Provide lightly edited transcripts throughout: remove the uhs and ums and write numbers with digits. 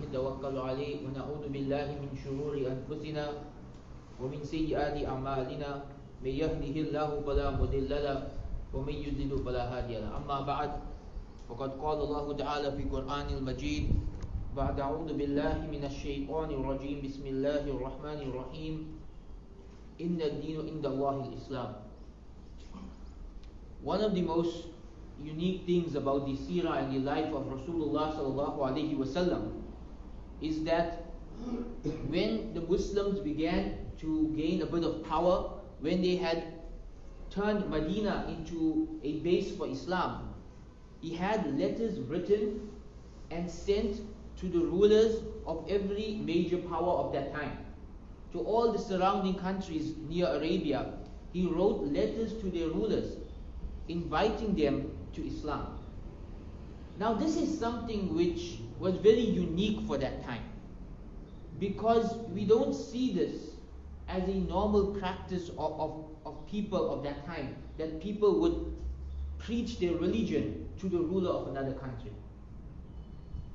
نتوكل عليه ونعوذ بالله من شرور أنفسنا ومن سيئات أعمالنا من يهده الله فلا مضل له ومن يضلل فلا هادي له أما بعد فقد قال الله تعالى في القرآن المجيد بعد أعوذ بالله من الشيطان الرجيم بسم الله الرحمن الرحيم إن الدين عند الله الإسلام. One of the most unique things about the seerah and the life of Rasulullah sallallahu alaihi wasallam is that when the Muslims began to gain a bit of power, when they had turned Medina into a base for Islam, he had letters written and sent to the rulers of every major power of that time. To all the surrounding countries near Arabia, he wrote letters to their rulers, inviting them to Islam. Now this is something which was very unique for that time, because we don't see this as a normal practice of people of that time, that people would preach their religion to the ruler of another country.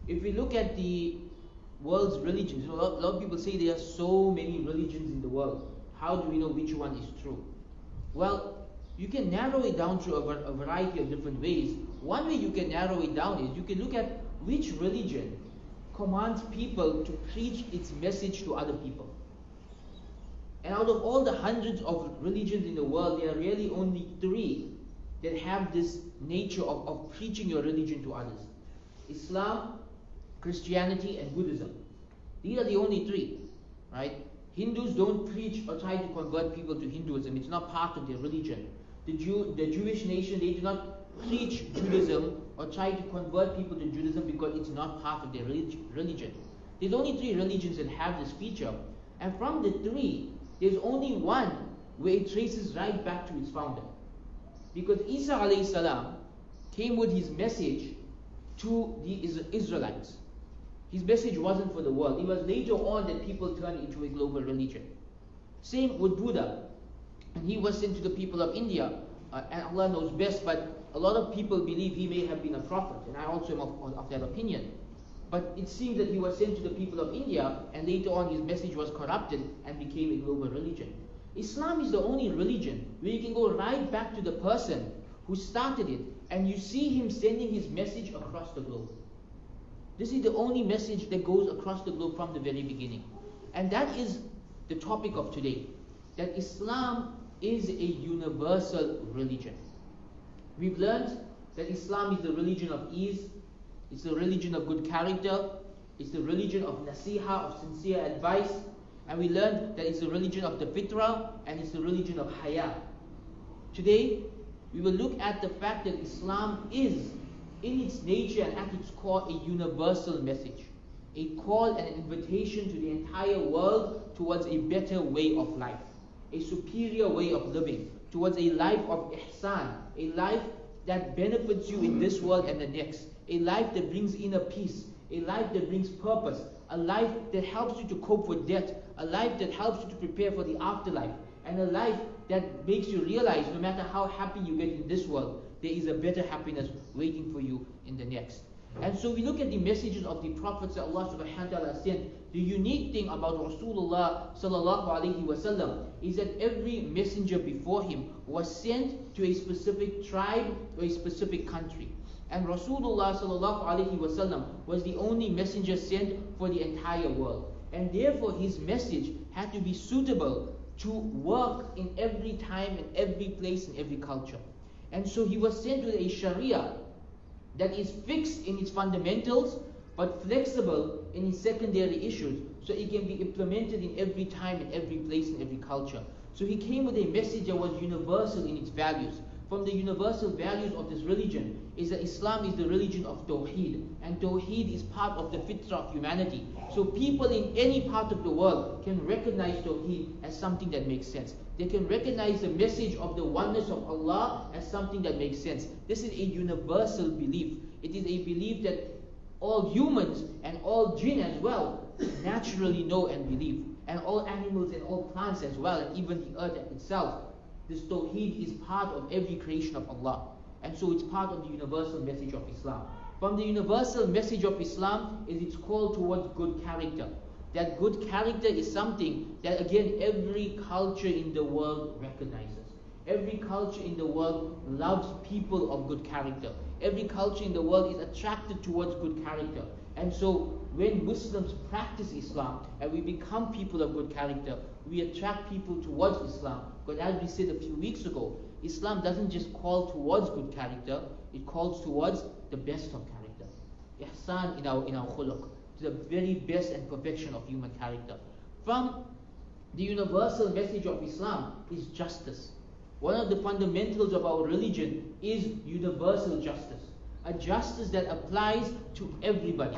If we look at the world's religions, a lot of people say there are so many religions in the world. How do we know which one is true? Well, you can narrow it down to a variety of different ways. One way you can narrow it down is you can look at which religion commands people to preach its message to other people. And out of all the hundreds of religions in the world, there are really only three that have this nature of preaching your religion to others: Islam, Christianity, and Buddhism. These are the only three, right? Hindus don't preach or try to convert people to Hinduism. It's not part of their religion. The Jewish nation, they do not preach Judaism or try to convert people to Judaism because it's not part of their religion. There's only three religions that have this feature. And from the three, there's only one where it traces right back to its founder. Because Isa alayhi salam came with his message to the Israelites. His message wasn't for the world. It was later on that people turned into a global religion. Same with Buddha. And he was sent to the people of India. And Allah knows best, but a lot of people believe he may have been a prophet. And I also am of that opinion. But it seems that he was sent to the people of India, and later on his message was corrupted and became a global religion. Islam is the only religion where you can go right back to the person who started it, and you see him sending his message across the globe. This is the only message that goes across the globe from the very beginning. And that is the topic of today, that Islam is a universal religion. We've learned that Islam is the religion of ease, it's the religion of good character, it's the religion of nasiha, of sincere advice, and we learned that it's the religion of the fitrah, and it's the religion of haya. Today, we will look at the fact that Islam is, in its nature and at its core, a universal message, a call and an invitation to the entire world towards a better way of life, a superior way of living, towards a life of ihsan, a life that benefits you in this world and the next, a life that brings inner peace, a life that brings purpose, a life that helps you to cope with death, a life that helps you to prepare for the afterlife, and a life that makes you realize no matter how happy you get in this world, there is a better happiness waiting for you in the next. And so we look at the messages of the prophets that Allah subhanahu wa ta'ala sent. The unique thing about Rasulullah sallallahu alaihi wasallam is that every messenger before him was sent to a specific tribe or a specific country. And Rasulullah sallallahu alaihi wasallam was the only messenger sent for the entire world. And therefore his message had to be suitable to work in every time and every place and every culture. And so he was sent with a sharia that is fixed in its fundamentals but flexible in its secondary issues, so it can be implemented in every time and every place and every culture. So he came with a message that was universal in its values. From the universal values of this religion is that Islam is the religion of Tawheed, and Tawheed is part of the fitrah of humanity. So people in any part of the world can recognize Tawheed as something that makes sense. They can recognize the message of the oneness of Allah as something that makes sense. This is a universal belief. It is a belief that all humans and all jinn as well naturally know and believe, and all animals and all plants as well, and even the earth itself. This Tawheed is part of every creation of Allah, and so it's part of the universal message of Islam. From the universal message of Islam is its call towards good character. That good character is something that, again, every culture in the world recognizes. Every culture in the world loves people of good character. Every culture in the world is attracted towards good character. And so when Muslims practice Islam and we become people of good character, we attract people towards Islam. Because as we said a few weeks ago, Islam doesn't just call towards good character, it calls towards the best of character. Ihsan in our khuluq, to the very best and perfection of human character. From the universal message of Islam is justice. One of the fundamentals of our religion is universal justice. A justice that applies to everybody.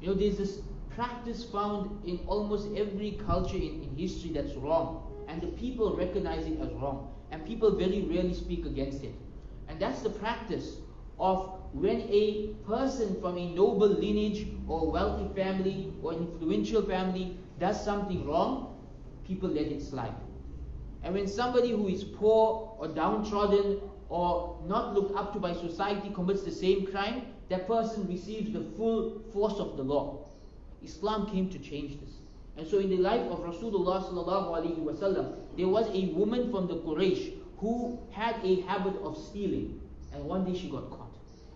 You know, there's this practice found in almost every culture in history that's wrong. And the people recognize it as wrong. And people very rarely speak against it. And that's the practice of when a person from a noble lineage or wealthy family or influential family does something wrong, people let it slide. And when somebody who is poor or downtrodden or not looked up to by society commits the same crime, that person receives the full force of the law. Islam came to change this. And so in the life of Rasulullah sallallahu alaihi wasallam, there was a woman from the Quraysh who had a habit of stealing. And one day she got caught.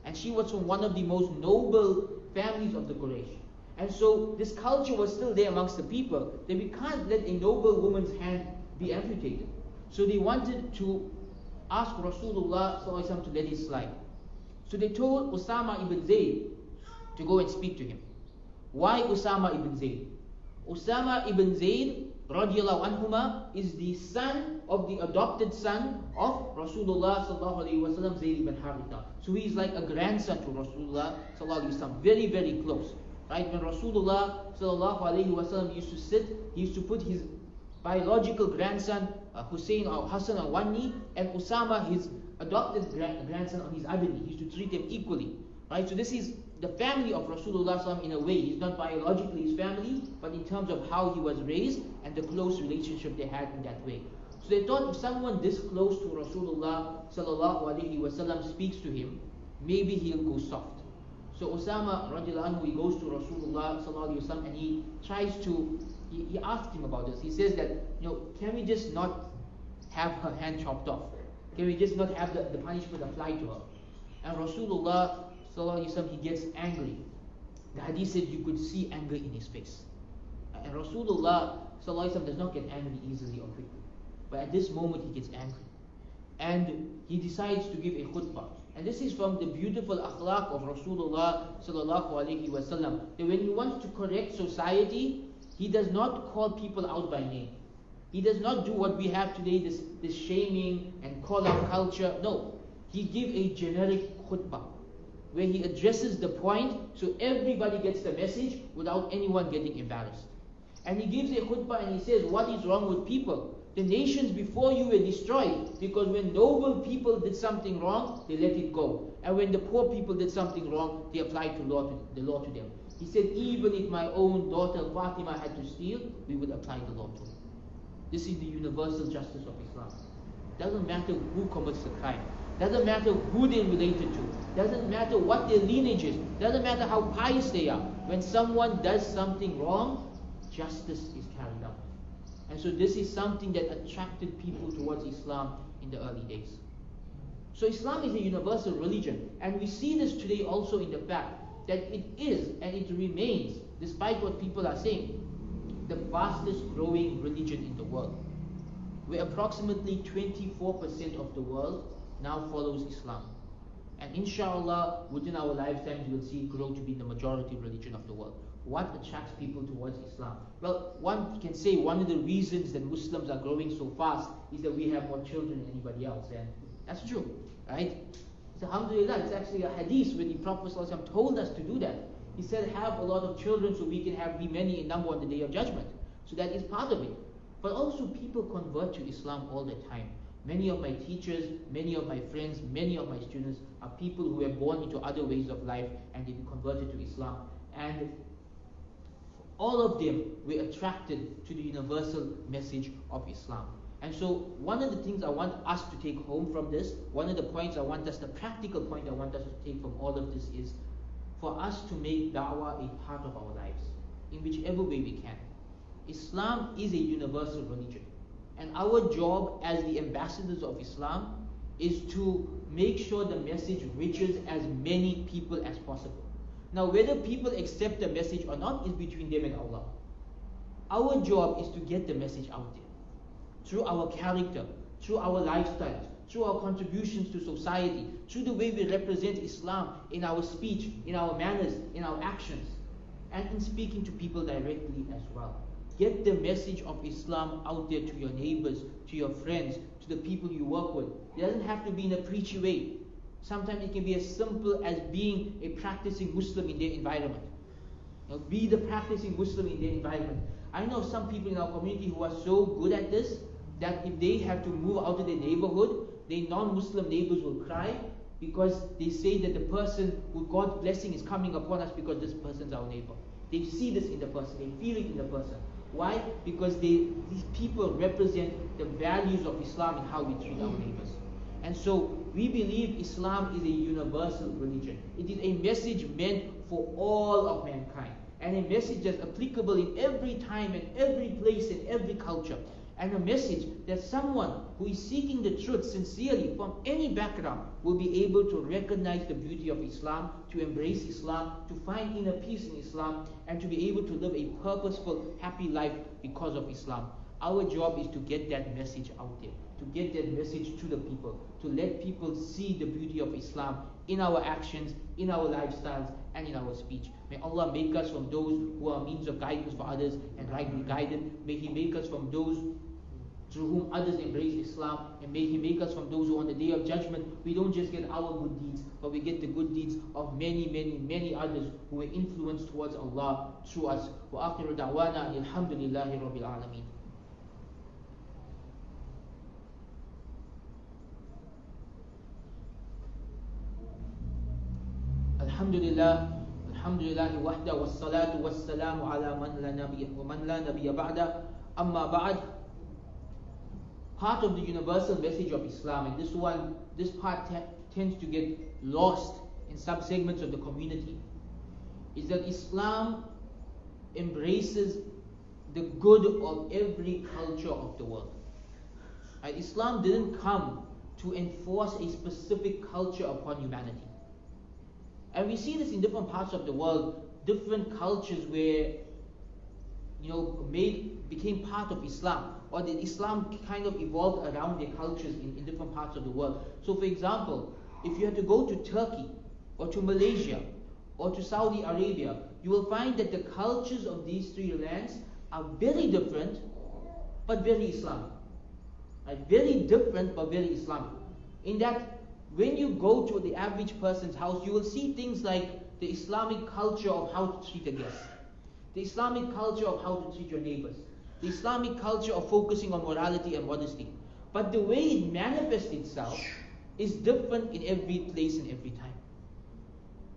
And she was from one of the most noble families of the Quraysh. And so this culture was still there amongst the people, that we can't let a noble woman's hand be amputated. So they wanted to ask Rasulullah sallallahu alaihi wasallam to let it slide. So they told Usama ibn Zayd to go and speak to him. Why Usama ibn Zayd? Usama ibn Zayd radiallahu anhuma is the son of the adopted son of Rasulullah sallallahu alaihi wasallam, Zayd ibn Haritha. So he is like a grandson to Rasulullah sallallahu alaihi wasallam, very very close. Right? When Rasulullah sallallahu alaihi wasallam used to sit, he used to put his biological grandson Hussein or Hassan on one knee, and Usama, his adopted grandson, on his other knee. He used to treat them equally. Right? So this is the family of Rasulullah sallallahu in a way. He's not biologically his family, but in terms of how he was raised and the close relationship they had in that way. So they thought if someone this close to Rasulullah sallallahu alaihi wasallam speaks to him, maybe he'll go soft. So Usama radiallahu anhu, he goes to Rasulullah sallallahu alaihi wasallam and he tries to, he asked him about this. He says that, can we just not have her hand chopped off? Can we just not have the punishment applied to her? And Rasulullah sallallahu alaihi wasallam, he gets angry. The hadith said you could see anger in his face. And Rasulullah sallallahu alaihi wasallam does not get angry easily or quickly. But at this moment he gets angry. And he decides to give a khutbah. And this is from the beautiful akhlaq of Rasulullah sallallahu alaihi wasallam. That when he wants to correct society, he does not call people out by name. He does not do what we have today, this shaming and call out culture. No. He gives a generic khutbah where he addresses the point so everybody gets the message without anyone getting embarrassed. And he gives a khutbah and he says, what is wrong with people? The nations before you were destroyed because when noble people did something wrong, they let it go. And when the poor people did something wrong, they applied the law to them. He said, even if my own daughter Fatima had to steal, we would apply the law to her. This is the universal justice of Islam. Doesn't matter who commits the crime. Doesn't matter who they're related to. Doesn't matter what their lineage is. Doesn't matter how pious they are. When someone does something wrong, justice is carried out. And so this is something that attracted people towards Islam in the early days. So Islam is a universal religion. And we see this today also in the fact that it is and it remains, despite what people are saying, the fastest growing religion in the world. Where approximately 24% of the world now follows Islam. And inshallah, within our lifetimes, we'll see it grow to be the majority religion of the world. What attracts people towards Islam? Well, one can say one of the reasons that Muslims are growing so fast is that we have more children than anybody else. And that's true, right? So alhamdulillah, it's actually a hadith where the Prophet ﷺ told us to do that. He said, have a lot of children so we can be many in number on the Day of Judgment. So that is part of it. But also people convert to Islam all the time. Many of my teachers, many of my friends, many of my students are people who were born into other ways of life and they converted to Islam. And all of them were attracted to the universal message of Islam. And so one of the things I want us to take home from this, one of the points I want us, the practical point I want us to take from all of this is for us to make da'wah a part of our lives, in whichever way we can. Islam is a universal religion, and our job as the ambassadors of Islam is to make sure the message reaches as many people as possible. Now, whether people accept the message or not is between them and Allah. Our job is to get the message out there through our character, through our lifestyles, through our contributions to society, through the way we represent Islam in our speech, in our manners, in our actions, and in speaking to people directly as well. Get the message of Islam out there to your neighbors, to your friends, to the people you work with. It doesn't have to be in a preachy way. Sometimes it can be as simple as being a practicing Muslim in their environment. Be the practicing Muslim in their environment. I know some people in our community who are so good at this that if they have to move out of their neighborhood, their non-Muslim neighbors will cry because they say that the person with God's blessing is coming upon us because this person's our neighbor. They see this in the person, they feel it in the person. Why? Because these people represent the values of Islam and how we treat our neighbors. And so we believe Islam is a universal religion. It is a message meant for all of mankind, and a message that's applicable in every time and every place and every culture, and a message that someone who is seeking the truth sincerely from any background will be able to recognize the beauty of Islam, to embrace Islam, to find inner peace in Islam, and to be able to live a purposeful, happy life because of Islam. Our job is to get that message out there, to get that message to the people, to let people see the beauty of Islam in our actions, in our lifestyles, and in our speech. May Allah make us from those who are means of guidance for others and rightly guided. May He make us from those through whom others embrace Islam, and may He make us from those who on the Day of Judgment, we don't just get our good deeds, but we get the good deeds of many, many, many others who were influenced towards Allah through us. Wa akhiru da'wana alhamdulillahi rabbil alameen. Alhamdulillah, alhamdulillahi wahda, wassalatu wassalamu ala man la nabiyya ba'da, amma ba'd. Part of the universal message of Islam, and this part tends to get lost in sub-segments of the community, is that Islam embraces the good of every culture of the world. And Islam didn't come to enforce a specific culture upon humanity. And we see this in different parts of the world, different cultures where became part of Islam, or that Islam kind of evolved around their cultures in different parts of the world. So for example, if you had to go to Turkey, or to Malaysia, or to Saudi Arabia, you will find that the cultures of these three lands are very different, but very Islamic. Right? Very different, but very Islamic. In that, when you go to the average person's house, you will see things like the Islamic culture of how to treat a guest, the Islamic culture of how to treat your neighbors, the Islamic culture of focusing on morality and modesty. But the way it manifests itself is different in every place and every time.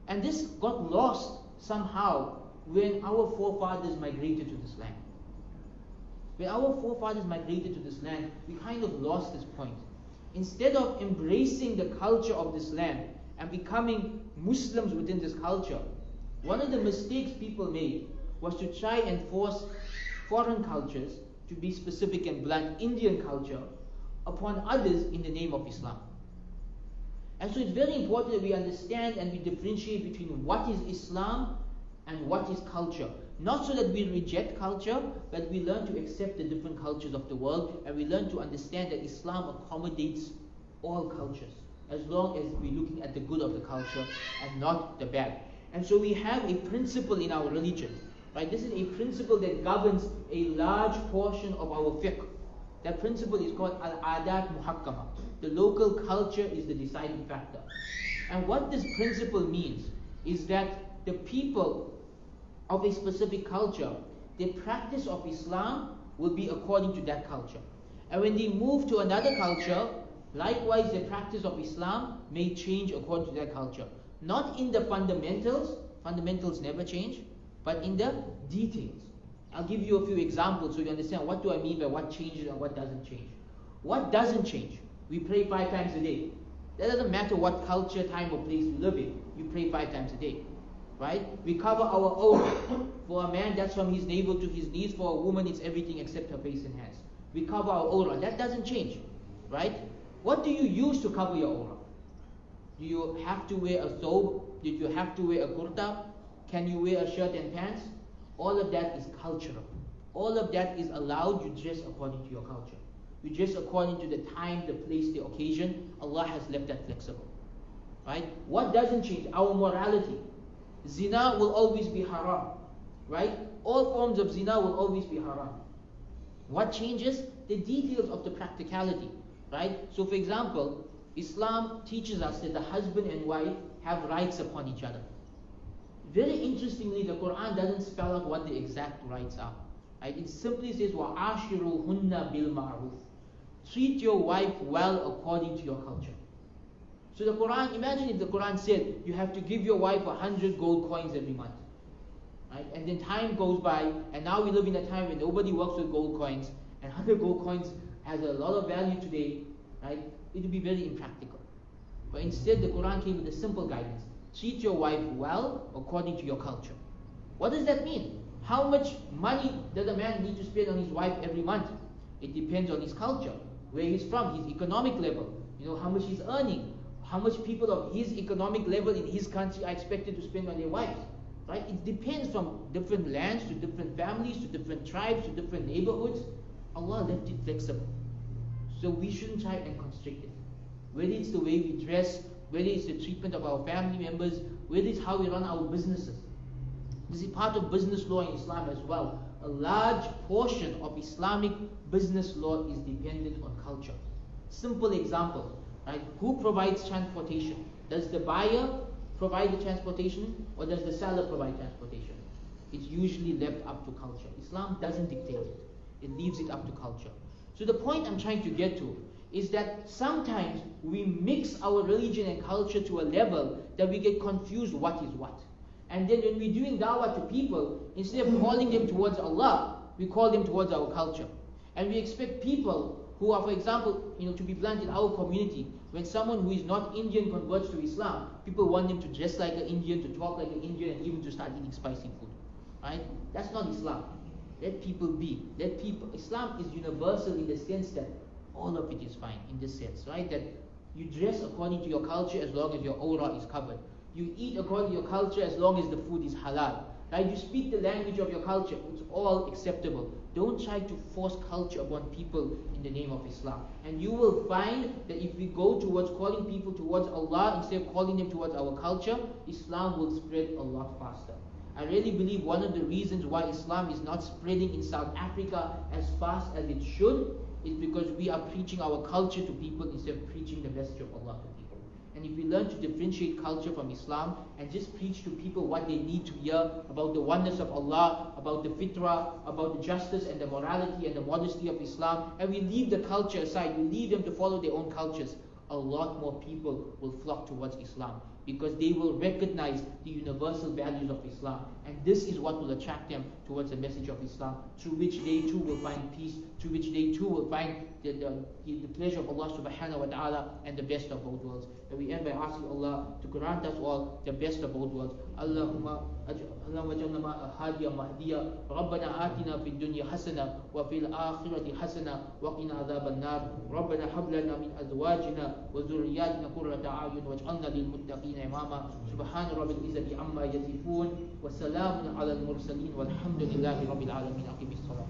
And this got lost somehow when our forefathers migrated to this land. When our forefathers migrated to this land, we kind of lost this point. Instead of embracing the culture of this land and becoming Muslims within this culture, one of the mistakes people made was to try and force foreign cultures, to be specific and blunt, Indian culture, upon others in the name of Islam. And so it's very important that we understand and we differentiate between what is Islam and what is culture. Not so that we reject culture, but we learn to accept the different cultures of the world, and we learn to understand that Islam accommodates all cultures, as long as we're looking at the good of the culture and not the bad. And so we have a principle in our religion, right? This is a principle that governs a large portion of our fiqh. That principle is called al-adat muhakkama. The local culture is the deciding factor. And what this principle means is that the people of a specific culture, their practice of Islam will be according to that culture. And when they move to another culture, likewise their practice of Islam may change according to that culture. Not in the fundamentals never change, but in the details. I'll give you a few examples so you understand what do I mean by what changes and what doesn't change. What doesn't change? We pray 5 times a day. That doesn't matter what culture, time or place you live in. You pray 5 times a day. right? We cover our aura. For a man, that's from his navel to his knees. For a woman, it's everything except her face and hands. We cover our aura. That doesn't change, right? What do you use to cover your aura? Do you have to wear a thobe? Do you have to wear a kurta? Can you wear a shirt and pants? All of that is cultural. All of that is allowed. You dress according to your culture. You dress according to the time, the place, the occasion. Allah has left that flexible, right? What doesn't change? Our morality. Zina will always be haram, right? All forms of zina will always be haram. What changes? The details of the practicality, right? So for example, Islam teaches us that the husband and wife have rights upon each other. Very interestingly, the Quran doesn't spell out what the exact rights are. Right? It simply says, وَعَاشِرُهُنَّ بِالْمَعْرُوفِ. Treat your wife well according to your culture. So the Quran, imagine if the Quran said, you have to give your wife 100 gold coins every month. Right? And then time goes by, and now we live in a time when nobody works with gold coins, and 100 gold coins has a lot of value today, right? It would be very impractical. But instead, the Quran came with a simple guidance. Treat your wife well according to your culture. What does that mean? How much money does a man need to spend on his wife every month? It depends on his culture, where he's from, his economic level, how much he's earning, how much people of his economic level in his country are expected to spend on their wives. Right? It depends from different lands to different families to different tribes to different neighborhoods. Allah left it flexible. So we shouldn't try and constrict it. Whether it's the way we dress, whether it's the treatment of our family members, whether it's how we run our businesses. This is part of business law in Islam as well. A large portion of Islamic business law is dependent on culture. Simple example, right? Who provides transportation? Does the buyer provide the transportation, or does the seller provide transportation? It's usually left up to culture. Islam doesn't dictate it. It leaves it up to culture. So the point I'm trying to get to is that sometimes we mix our religion and culture to a level that we get confused what is what. And then when we're doing da'wah to people, instead of calling them towards Allah, we call them towards our culture. And we expect people who are, for example, to be blunt, in our community, when someone who is not Indian converts to Islam, people want them to dress like an Indian, to talk like an Indian, and even to start eating spicy food. Right? That's not Islam. Let people be. Islam is universal in the sense that all of it is fine, in this sense, right? That you dress according to your culture as long as your aura is covered. You eat according to your culture as long as the food is halal. Right? You speak the language of your culture. It's all acceptable. Don't try to force culture upon people in the name of Islam. And you will find that if we go towards calling people towards Allah instead of calling them towards our culture, Islam will spread a lot faster. I really believe one of the reasons why Islam is not spreading in South Africa as fast as it should is because we are preaching our culture to people instead of preaching the message of Allah to people. And if we learn to differentiate culture from Islam and just preach to people what they need to hear about the oneness of Allah, about the fitrah, about the justice and the morality and the modesty of Islam, and we leave the culture aside, we leave them to follow their own cultures, a lot more people will flock towards Islam because they will recognize the universal values of Islam. And this is what will attract them towards the message of Islam, through which they too will find peace, through which they too will find the pleasure of Allah subhanahu wa ta'ala and the best of both worlds. And we end by asking Allah to grant us all the best of both worlds. Allahumma aj'alna hadiya mahdiya. Rabbana atina fid dunya hasana wa fil akhirati hasana wa qina adhaban nar. Rabbana hab lana min azwajina wa dhurriyyatina qurrata a'yun waj'alna lil muttaqina imama. Subhana rabbil izzati amma yasifun wa salamun ala al mursalin walhamdulillahi rabbil alamin. Aqimis salat.